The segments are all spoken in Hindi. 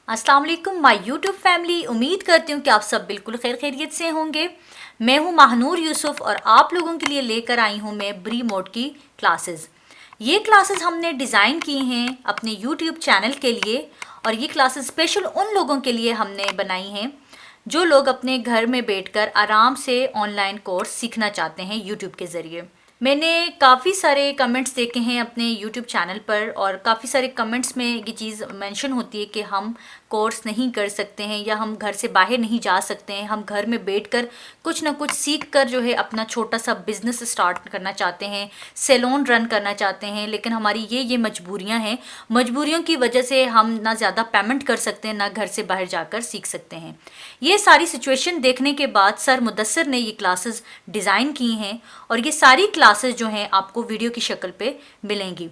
अस्सलाम वालेकुम माय यूट्यूब फैमिली। उम्मीद करती हूँ कि आप सब बिल्कुल खैर खैरियत से होंगे। मैं हूँ महानूर यूसुफ और आप लोगों के लिए लेकर आई हूँ मैं ब्री मोड की क्लासेस। ये क्लासेस हमने डिज़ाइन की हैं अपने यूट्यूब चैनल के लिए और ये क्लासेस स्पेशल उन लोगों के लिए हमने बनाई हैं जो लोग अपने घर में बैठकर आराम से ऑनलाइन कोर्स सीखना चाहते हैं यूट्यूब के ज़रिए। मैंने काफ़ी सारे कमेंट्स देखे हैं अपने यूट्यूब चैनल पर और काफ़ी सारे कमेंट्स में ये चीज़ मेंशन होती है कि हम कोर्स नहीं कर सकते हैं या हम घर से बाहर नहीं जा सकते हैं, हम घर में बैठकर कुछ ना कुछ सीख कर जो है अपना छोटा सा बिजनेस स्टार्ट करना चाहते हैं, सैलून रन करना चाहते हैं, लेकिन हमारी ये मजबूरियां हैं। मजबूरियों की वजह से हम ना ज़्यादा पेमेंट कर सकते हैं ना घर से बाहर जाकर सीख सकते हैं। ये सारी सिचुएशन देखने के बाद सर मुदस्सिर ने ये क्लासेस डिज़ाइन की हैं और ये सारी क्लासेस जो हैं आपको वीडियो की शक्ल पे मिलेंगी।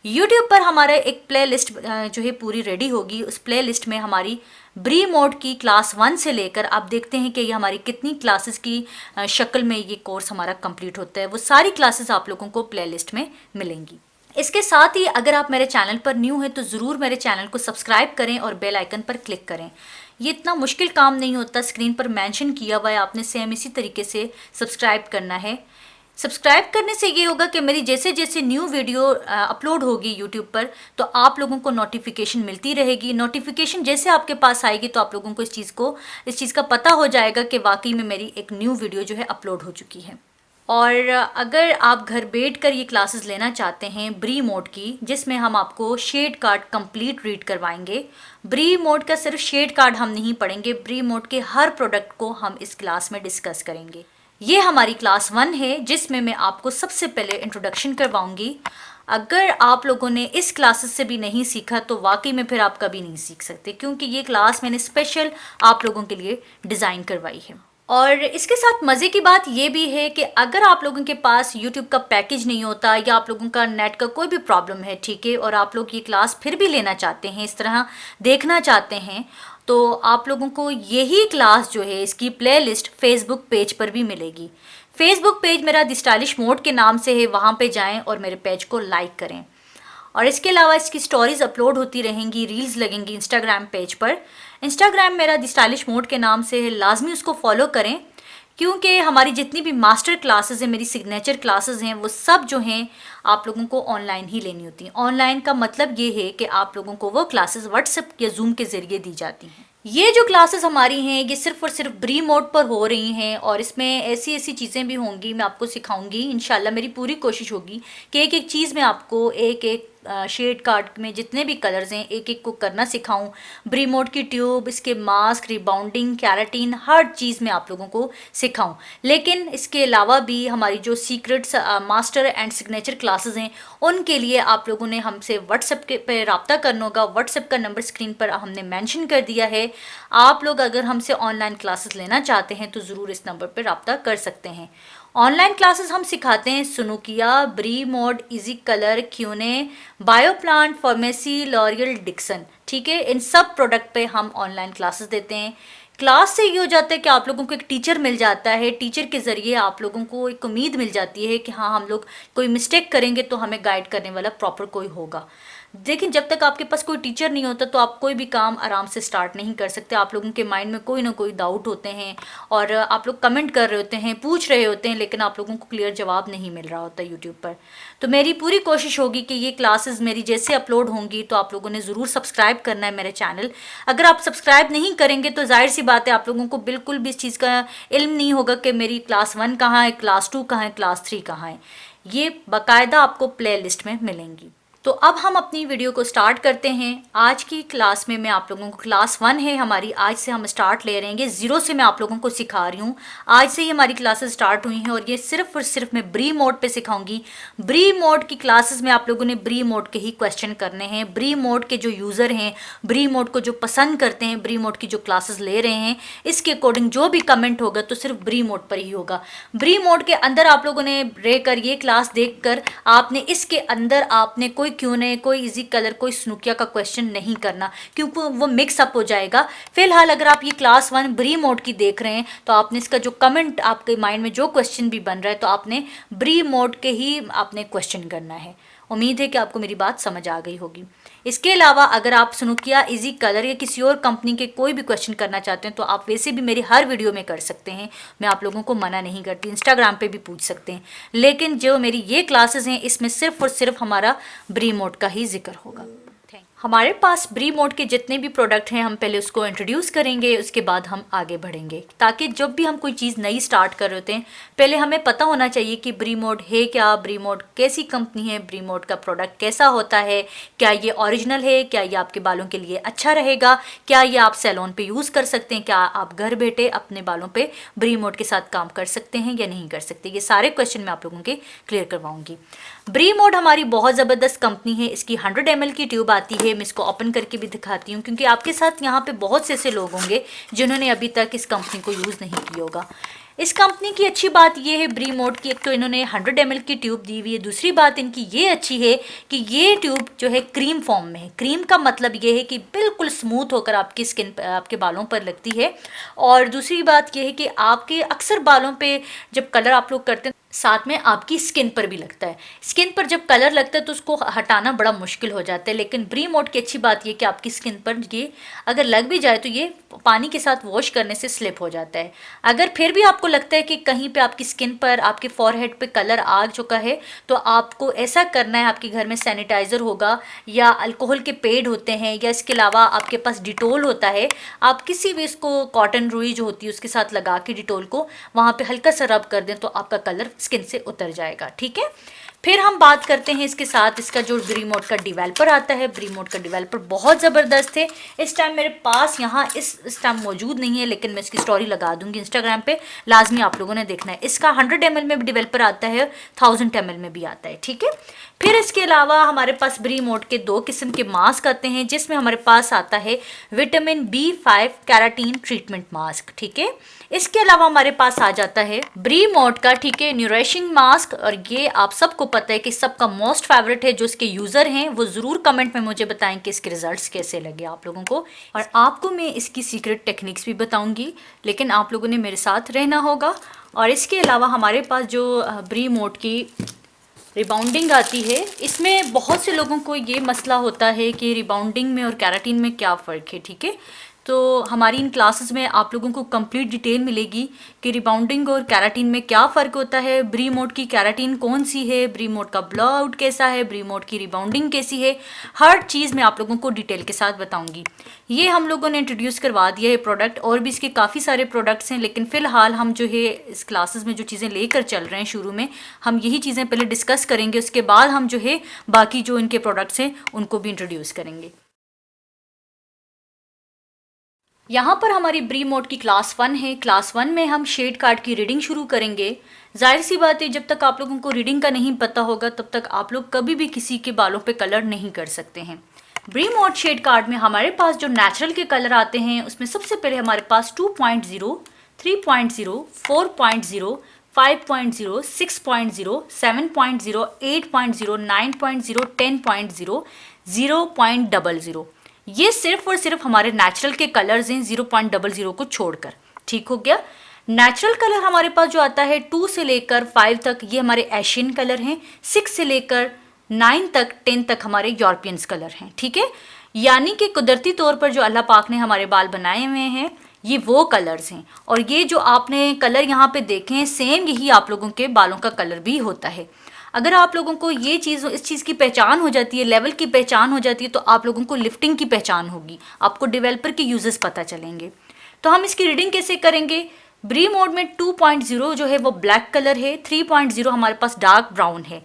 यूट्यूब पर हमारा एक प्ले लिस्ट जो है पूरी रेडी होगी। उस प्ले लिस्ट में हमारी ब्री मोड की क्लास 1 से लेकर आप देखते हैं कि ये हमारी कितनी क्लासेस की शक्ल में ये कोर्स हमारा कंप्लीट होता है, वो सारी क्लासेस आप लोगों को प्ले लिस्ट में मिलेंगी। इसके साथ ही अगर आप मेरे चैनल पर न्यू हैं तो ज़रूर मेरे चैनल को सब्सक्राइब करें और बेल आइकन पर क्लिक करें। ये इतना मुश्किल काम नहीं होता, स्क्रीन पर मेंशन किया हुआ है, आपने सेम इसी तरीके से सब्सक्राइब करना है। सब्सक्राइब करने से ये होगा कि मेरी जैसे जैसे न्यू वीडियो अपलोड होगी यूट्यूब पर तो आप लोगों को नोटिफिकेशन मिलती रहेगी। नोटिफिकेशन जैसे आपके पास आएगी तो आप लोगों को इस चीज़ का पता हो जाएगा कि वाकई में मेरी एक न्यू वीडियो जो है अपलोड हो चुकी है। और अगर आप घर बैठकर ये क्लासेस लेना चाहते हैं ब्री मोड की, जिसमें हम आपको शेड कार्ड कंप्लीट रीड करवाएंगे। ब्री मोड का सिर्फ शेड कार्ड हम नहीं पढ़ेंगे, ब्री मोड के हर प्रोडक्ट को हम इस क्लास में डिस्कस करेंगे। ये हमारी क्लास 1 है जिसमें मैं आपको सबसे पहले इंट्रोडक्शन करवाऊंगी। अगर आप लोगों ने इस क्लासेस से भी नहीं सीखा तो वाकई में फिर आप कभी नहीं सीख सकते, क्योंकि ये क्लास मैंने स्पेशल आप लोगों के लिए डिज़ाइन करवाई है। और इसके साथ मज़े की बात ये भी है कि अगर आप लोगों के पास YouTube का पैकेज नहीं होता या आप लोगों का नेट का कोई भी प्रॉब्लम है, ठीक है, और आप लोग ये क्लास फिर भी लेना चाहते हैं, इस तरह देखना चाहते हैं, तो आप लोगों को यही क्लास जो है इसकी प्लेलिस्ट फेसबुक पेज पर भी मिलेगी। फेसबुक पेज मेरा द स्टाइलिश मोड के नाम से है, वहाँ पे जाएं और मेरे पेज को लाइक करें। और इसके अलावा इसकी स्टोरीज अपलोड होती रहेंगी, रील्स लगेंगी इंस्टाग्राम पेज पर। इंस्टाग्राम मेरा द स्टाइलिश मोड के नाम से है, लाजमी उसको फॉलो करें, क्योंकि हमारी जितनी भी मास्टर क्लासेस हैं, मेरी सिग्नेचर क्लासेस हैं, वो सब जो हैं आप लोगों को ऑनलाइन ही लेनी होती हैं। ऑनलाइन का मतलब ये है कि आप लोगों को वो क्लासेस व्हाट्सएप या जूम के ज़रिए दी जाती हैं। ये जो क्लासेस हमारी हैं ये सिर्फ और सिर्फ ब्री मोड पर हो रही हैं और इसमें ऐसी ऐसी चीज़ें भी होंगी, मैं आपको सिखाऊंगी इंशाल्लाह। मेरी पूरी कोशिश होगी कि एक एक चीज़ में आपको एक एक शेड कार्ड में जितने भी कलर्स हैं एक एक को करना सिखाऊं। ब्री मोड की ट्यूब, इसके मास्क, रिबाउंडिंग, कैराटीन, हर चीज़ में आप लोगों को सिखाऊं। लेकिन इसके अलावा भी हमारी जो secrets master and signature classes हैं उनके लिए आप लोगों ने हमसे व्हाट्सएप के पे रब्ता करना होगा। व्हाट्सएप का नंबर स्क्रीन पर हमने मेंशन कर दिया है। आप लोग अगर हमसे ऑनलाइन क्लासेस लेना चाहते हैं तो ज़रूर इस नंबर पर रब्ता कर सकते हैं। ऑनलाइन क्लासेस हम सिखाते हैं सुनुकिया, ब्री मोड, इजी कलर, क्यूने, बायोप्लांट, फार्मेसी, लॉरियल, डिक्सन, ठीक है, इन सब प्रोडक्ट पे हम ऑनलाइन क्लासेस देते हैं। क्लास से ये हो जाता है कि आप लोगों को एक टीचर मिल जाता है, टीचर के ज़रिए आप लोगों को एक उम्मीद मिल जाती है कि हाँ हम लोग कोई मिस्टेक करेंगे तो हमें गाइड करने वाला प्रॉपर कोई होगा। लेकिन जब तक आपके पास कोई टीचर नहीं होता तो आप कोई भी काम आराम से स्टार्ट नहीं कर सकते। आप लोगों के माइंड में कोई ना कोई डाउट होते हैं और आप लोग कमेंट कर रहे होते हैं, पूछ रहे होते हैं, लेकिन आप लोगों को क्लियर जवाब नहीं मिल रहा होता यूट्यूब पर। तो मेरी पूरी कोशिश होगी कि ये क्लासेस मेरी जैसे अपलोड होंगी तो आप लोगों ने ज़रूर सब्सक्राइब करना है मेरे चैनल। अगर आप सब्सक्राइब नहीं करेंगे तो जाहिर सी बात है आप लोगों को बिल्कुल भी इस चीज़ का इल्म नहीं होगा कि मेरी क्लास 1 कहाँ है, क्लास 2 कहाँ है, क्लास 3 कहाँ है। ये बाकायदा आपको प्ले लिस्ट में मिलेंगी। तो अब हम अपनी वीडियो को स्टार्ट करते हैं। आज की क्लास में मैं आप लोगों को क्लास 1 है हमारी, आज से हम स्टार्ट ले रहेंगे, ज़ीरो से मैं आप लोगों को सिखा रही हूँ। आज से ही हमारी क्लासेस स्टार्ट हुई हैं और ये सिर्फ और सिर्फ मैं ब्री मोड पे सिखाऊंगी। ब्री मोड की क्लासेस में आप लोगों ने ब्री मोड के ही क्वेश्चन करने हैं। ब्री मोड के जो यूज़र हैं, ब्री मोड को जो पसंद करते हैं, ब्री मोड की जो क्लासेस ले रहे हैं, इसके अकॉर्डिंग जो भी कमेंट होगा तो सिर्फ ब्री मोड पर ही होगा। ब्री मोड के अंदर आप लोगों ने रहकर ये क्लास देख कर आपने इसके अंदर आपने कोई कोई Q&A, कोई इजी कलर, कोई स्नूकिया का क्वेश्चन नहीं करना, क्योंकि वो मिक्स अप हो जाएगा। फिलहाल अगर आप ये क्लास 1 ब्री मोड की देख रहे हैं तो आपने इसका जो कमेंट, आपके माइंड में जो क्वेश्चन भी बन रहा है, तो आपने ब्री मोड के ही आपने क्वेश्चन करना है। उम्मीद है कि आपको मेरी बात समझ आ गई होगी। इसके अलावा अगर आप स्नूकिया, इजी कलर या किसी और कंपनी के कोई भी क्वेश्चन करना चाहते हैं तो आप वैसे भी मेरी हर वीडियो में कर सकते हैं, मैं आप लोगों को मना नहीं करती, इंस्टाग्राम पे भी पूछ सकते हैं। लेकिन जो मेरी ये क्लासेस हैं इसमें सिर्फ और सिर्फ हमारा ब्री मोड का ही जिक्र होगा। हमारे पास ब्री मोड के जितने भी प्रोडक्ट हैं हम पहले उसको इंट्रोड्यूस करेंगे, उसके बाद हम आगे बढ़ेंगे, ताकि जब भी हम कोई चीज़ नई स्टार्ट कर रहे होते हैं पहले हमें पता होना चाहिए कि ब्री मोड है क्या, ब्री मोड कैसी कंपनी है, ब्री मोड का प्रोडक्ट कैसा होता है, क्या ये ओरिजिनल है, क्या ये आपके बालों के लिए अच्छा रहेगा, क्या ये आप सैलून पे यूज़ कर सकते हैं, क्या आप घर बैठे अपने बालों पे ब्री मोड के साथ काम कर सकते हैं या नहीं कर सकते। ये सारे क्वेश्चन मैं आप लोगों के क्लियर करवाऊंगी। ब्री मोड हमारी बहुत ज़बरदस्त कंपनी है, इसकी 100 ml की ट्यूब आती है। मैं इसको ओपन करके भी दिखाती हूँ, क्योंकि आपके साथ यहाँ पे बहुत से ऐसे लोग होंगे जिन्होंने अभी तक इस कंपनी को यूज़ नहीं किया होगा। इस कंपनी की अच्छी बात ये है ब्री मोड की, एक तो इन्होंने 100 ml की ट्यूब दी हुई है। दूसरी बात इनकी ये अच्छी है कि ये ट्यूब जो है क्रीम फॉर्म में है। क्रीम का मतलब ये है कि बिल्कुल स्मूथ होकर आपकी स्किन, आपके बालों पर लगती है। और दूसरी बात ये है कि आपके अक्सर बालों पे जब कलर आप लोग करते हैं साथ में आपकी स्किन पर भी लगता है। स्किन पर जब कलर लगता है तो उसको हटाना बड़ा मुश्किल हो जाता है, लेकिन ब्री मोड की अच्छी बात ये कि आपकी स्किन पर ये अगर लग भी जाए तो ये पानी के साथ वॉश करने से स्लिप हो जाता है। अगर फिर भी आपको लगता है कि कहीं पे आपकी स्किन पर, आपके फॉरहेड पे कलर आ चुका है, तो आपको ऐसा करना है, आपके घर में सैनिटाइज़र होगा या अल्कोहल के पेड होते हैं, या इसके अलावा आपके पास डिटोल होता है, आप किसी भी इसको कॉटन रुई जो होती है उसके साथ लगा के डिटोल को वहाँ पे हल्का सा रब कर दें तो आपका कलर स्किन से उतर जाएगा। ठीक है, फिर हम बात करते हैं इसके साथ इसका जो ब्री मोड का डेवलपर आता है। ब्री मोड का डेवलपर बहुत ज़बरदस्त है। इस टाइम मेरे पास यहाँ इस टाइम मौजूद नहीं है, लेकिन मैं इसकी स्टोरी लगा दूंगी इंस्टाग्राम पे, लाजमी आप लोगों ने देखना है। इसका 100 ml में भी डेवलपर आता है, 1000 ml में भी आता है। ठीक है, फिर इसके अलावा हमारे पास ब्री मोड के 2 किस्म के मास्क आते हैं, जिसमें हमारे पास आता है vitamin B5 keratin treatment mask. ठीक है, इसके अलावा हमारे पास आ जाता है ब्री मोड का, ठीक है, न्यूरिशिंग मास्क। और ये आप सबको पता है कि सबका मोस्ट फेवरेट है। जो इसके यूज़र हैं वो ज़रूर कमेंट में मुझे बताएं कि इसके रिजल्ट्स कैसे लगे आप लोगों को, और आपको मैं इसकी सीक्रेट टेक्निक्स भी बताऊंगी, लेकिन आप लोगों ने मेरे साथ रहना होगा। और इसके अलावा हमारे पास जो ब्री मोड की रिबाउंडिंग आती है, इसमें बहुत से लोगों को ये मसला होता है कि रिबाउंडिंग में और कैराटीन में क्या फ़र्क है। ठीक है, तो हमारी इन क्लासेस में आप लोगों को कंप्लीट डिटेल मिलेगी कि रिबाउंडिंग और कैराटीन में क्या फ़र्क होता है, ब्री मोड की कैराटीन कौन सी है, ब्री मोड का ब्लो आउट कैसा है, ब्री मोड की रिबाउंडिंग कैसी है, हर चीज़ मैं आप लोगों को डिटेल के साथ बताऊंगी। ये हम लोगों ने इंट्रोड्यूस करवा दिया है प्रोडक्ट, और भी इसके काफ़ी सारे प्रोडक्ट्स हैं, लेकिन फ़िलहाल हम जो है इस क्लासेस में जो चीज़ें लेकर चल रहे हैं शुरू में हम यही चीज़ें पहले डिस्कस करेंगे, उसके बाद हम जो है बाकी जो इनके प्रोडक्ट्स हैं उनको भी इंट्रोड्यूस करेंगे। यहाँ पर हमारी ब्री मोड की क्लास 1 है। क्लास 1 में हम शेड कार्ड की रीडिंग शुरू करेंगे। जाहिर सी बात है, जब तक आप लोगों को रीडिंग का नहीं पता होगा तब तक आप लोग कभी भी किसी के बालों पे कलर नहीं कर सकते हैं। ब्री मोड शेड कार्ड में हमारे पास जो नेचुरल के कलर आते हैं उसमें सबसे पहले हमारे पास 2.0, 3.0, 4.0, 5.0, 6.0, 7.0, 8.0, 9.0, 10.0, 0.00, ये सिर्फ और सिर्फ हमारे नेचुरल के कलर्स हैं 0.00 को छोड़कर। ठीक हो गया। नेचुरल कलर हमारे पास जो आता है 2 से लेकर 5 तक ये हमारे एशियन कलर हैं, 6 से लेकर 9 तक 10 तक हमारे यूरोपियंस कलर हैं। ठीक है, यानी कि कुदरती तौर पर जो अल्लाह पाक ने हमारे बाल बनाए हुए हैं ये वो कलर्स हैं, और ये जो आपने कलर यहाँ पे देखे हैं सेम यही आप लोगों के बालों का कलर भी होता है। अगर आप लोगों को ये चीज़, इस चीज़ की पहचान हो जाती है, लेवल की पहचान हो जाती है, तो आप लोगों को लिफ्टिंग की पहचान होगी, आपको डेवलपर के यूजेस पता चलेंगे। तो हम इसकी रीडिंग कैसे करेंगे? ब्री मोड में 2.0 जो है वो ब्लैक कलर है, 3.0 हमारे पास डार्क ब्राउन है,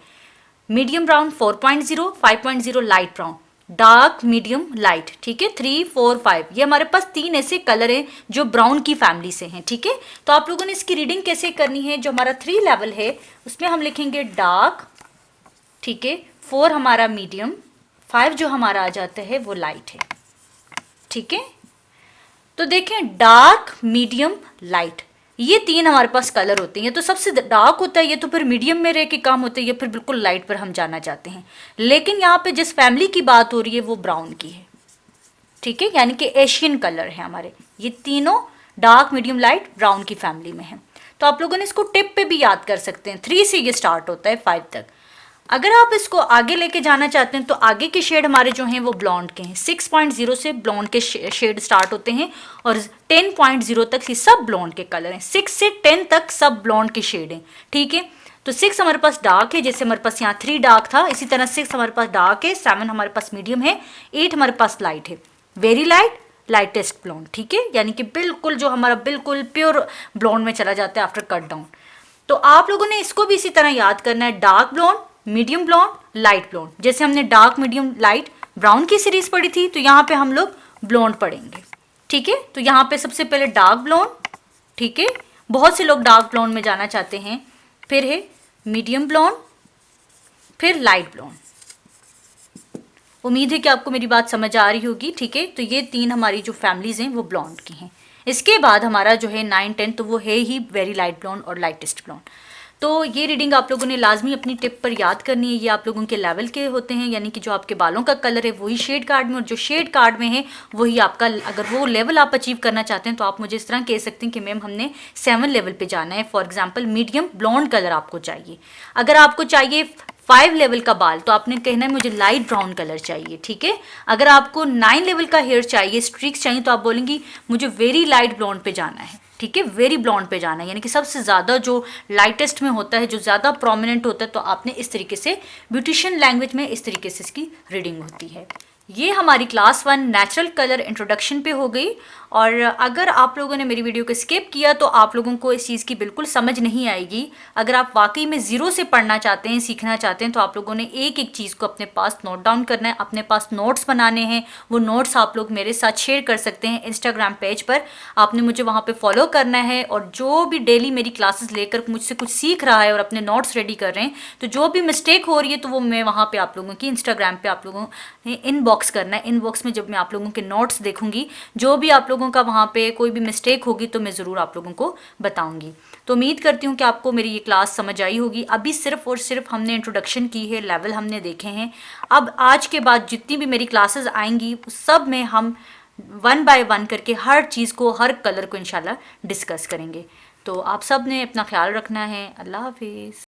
medium brown 4.0, 5.0 light brown, dark medium light. ठीक है, 3, 4, 5 ये हमारे पास 3 ऐसे कलर हैं जो ब्राउन की फैमिली से हैं। ठीक है, तो आप लोगों ने इसकी रीडिंग कैसे करनी है? जो हमारा 3 लेवल है उसमें हम लिखेंगे डार्क, ठीक है, 4 हमारा मीडियम, 5 जो हमारा आ जाता है वो लाइट है। ठीक है, तो देखें डार्क मीडियम लाइट, ये 3 हमारे पास कलर होते हैं। ये तो सबसे डार्क होता है, ये तो फिर मीडियम में रह के काम होता है, ये फिर बिल्कुल लाइट पर हम जाना चाहते हैं। लेकिन यहाँ पे जिस फैमिली की बात हो रही है वो ब्राउन की है, ठीक है, यानी कि एशियन कलर है हमारे। ये तीनों डार्क, मीडियम, लाइट, ब्राउन की फैमिली में है। तो आप लोगों ने इसको टिप पे भी याद कर सकते हैं। 3 से ये स्टार्ट होता है 5 तक। अगर आप इसको आगे लेके जाना चाहते हैं तो आगे के शेड हमारे जो हैं वो ब्लॉन्ड के हैं। 6.0 से ब्लॉन्ड के शेड स्टार्ट होते हैं और 10.0 तक ये सब ब्लॉन्ड के कलर हैं। 6 से 10 तक सब ब्लॉन्ड के शेड हैं, ठीक है। तो 6 हमारे पास डार्क है, जैसे हमारे पास यहाँ 3 डार्क था, इसी तरह 6 हमारे पास डार्क है, 7 हमारे पास मीडियम है, 8 हमारे पास लाइट है। वेरी लाइट, लाइटेस्ट ब्लॉन्ड, ठीक है, यानी कि बिल्कुल जो हमारा बिल्कुल प्योर ब्लॉन्ड में चला जाता है आफ्टर कट डाउन। तो आप लोगों ने इसको भी इसी तरह याद करना है, dark blonde, medium blonde, light blonde. जैसे हमने डार्क, मीडियम, लाइट, ब्राउन की सीरीज पढ़ी थी, तो यहाँ पे हम लोग ब्लॉन्ड पढ़ेंगे, ठीक है। तो यहाँ पे सबसे पहले डार्क ब्लॉन्ड, ठीक है, बहुत से लोग डार्क ब्लॉन्ड में जाना चाहते हैं। फिर है मीडियम ब्लॉन्ड, फिर लाइट ब्लॉन्ड। उम्मीद है कि आपको मेरी बात समझ आ रही होगी, ठीक है। तो ये 3 हमारी जो फैमिलीज हैं वो ब्लॉन्ड की हैं। इसके बाद हमारा जो है 9, 10, तो वो है ही वेरी लाइट ब्लॉन्ड और लाइटेस्ट ब्लॉन्ड। तो ये रीडिंग आप लोगों ने लाजमी अपनी टिप पर याद करनी है। ये आप लोगों के लेवल के होते हैं, यानी कि जो आपके बालों का कलर है वही शेड कार्ड में, और जो शेड कार्ड में है वही आपका, अगर वो लेवल आप अचीव करना चाहते हैं तो आप मुझे इस तरह कह सकते हैं कि मैम हमने 7 लेवल पे जाना है। For example medium blonde colour आपको चाहिए। अगर आपको चाहिए 5 लेवल का बाल तो आपने कहना है मुझे लाइट ब्राउन कलर चाहिए, ठीक है। अगर आपको 9 लेवल का हेयर चाहिए, स्ट्रिक्स चाहिए, तो आप बोलेंगी मुझे वेरी लाइट ब्लॉन्ड पे जाना है, ठीक है, वेरी ब्लॉन्ड पे जाना है, यानी कि सबसे ज़्यादा जो लाइटेस्ट में होता है, जो ज़्यादा प्रोमिनेंट होता है। तो आपने इस तरीके से ब्यूटिशियन लैंग्वेज में इस तरीके से इसकी रीडिंग होती है। ये हमारी क्लास 1 नेचुरल कलर इंट्रोडक्शन पे हो गई। और अगर आप लोगों ने मेरी वीडियो को स्किप किया तो आप लोगों को इस चीज़ की बिल्कुल समझ नहीं आएगी। अगर आप वाकई में ज़ीरो से पढ़ना चाहते हैं, सीखना चाहते हैं, तो आप लोगों ने एक एक चीज़ को अपने पास नोट डाउन करना है, अपने पास नोट्स बनाने हैं। वो नोट्स आप लोग मेरे साथ शेयर कर सकते हैं इंस्टाग्राम पेज पर। आपने मुझे वहाँ पे फॉलो करना है, और जो भी डेली मेरी क्लासेस लेकर मुझसे कुछ सीख रहा है और अपने नोट्स रेडी कर रहे हैं, तो जो भी मिस्टेक हो रही है तो वो मैं वहाँ पे आप लोगों की इंस्टाग्राम पे आप लोगों ने इनबॉक्स करना है। इनबॉक्स में जब मैं आप लोगों के नोट्स देखूंगी, जो भी आप लोगों का वहाँ पे कोई भी मिस्टेक होगी तो मैं ज़रूर आप लोगों को बताऊंगी। तो उम्मीद करती हूँ कि आपको मेरी ये क्लास समझ आई होगी। अभी सिर्फ और सिर्फ हमने इंट्रोडक्शन की है, लेवल हमने देखे हैं। अब आज के बाद जितनी भी मेरी क्लासेस आएंगी सब में हम 1 बाय 1 करके हर चीज़ को, हर कलर को इंशाल्लाह डिस्कस करेंगे। तो आप सब ने अपना ख्याल रखना है। अल्लाह हाफिज़।